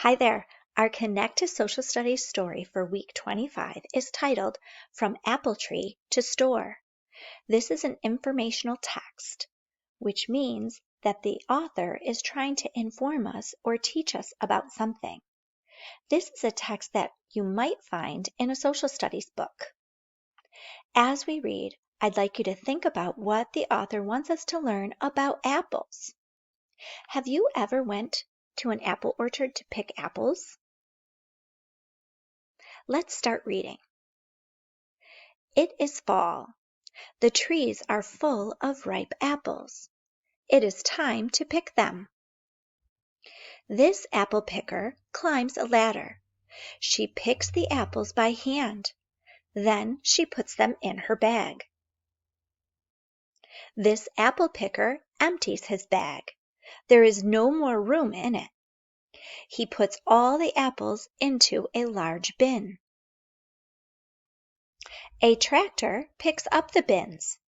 Hi there. Our Connect to Social Studies story for week 25 is titled From Apple Tree to Store. This is an informational text, which means that the author is trying to inform us or teach us about something. This is a text that you might find in a social studies book. As we read, I'd like you to think about what the author wants us to learn about apples. Have you ever went to an apple orchard to pick apples? Let's start reading. It is fall. The trees are full of ripe apples. It is time to pick them. This apple picker climbs a ladder. She picks the apples by hand. Then she puts them in her bag. This apple picker empties his bag. There is no more room in it. He puts all the apples into a large bin. A tractor picks up the bins.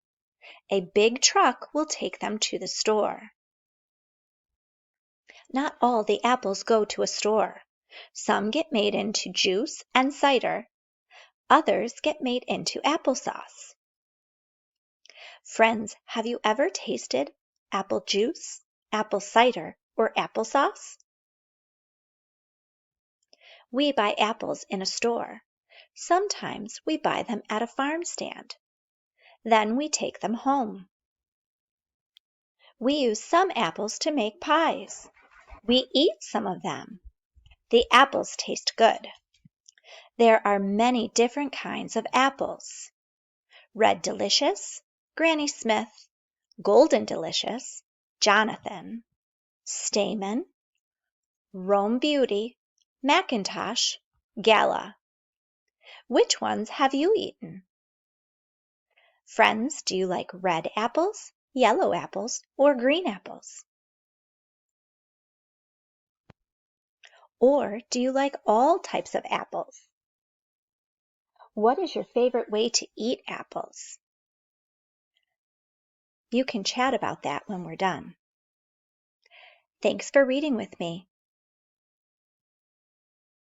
A big truck will take them to the store. Not all the apples go to a store. Some get made into juice and cider. Others get made into applesauce. Friends, have you ever tasted apple juice, apple cider, or applesauce? We buy apples in a store. Sometimes we buy them at a farm stand. Then we take them home. We use some apples to make pies. We eat some of them. The apples taste good. There are many different kinds of apples. Red Delicious, Granny Smith, Golden Delicious, Jonathan, Stamen, Rome Beauty, Macintosh, Gala. Which ones have you eaten? Friends, do you like red apples, yellow apples, or green apples? Or do you like all types of apples? What is your favorite way to eat apples? You can chat about that when we're done. Thanks for reading with me.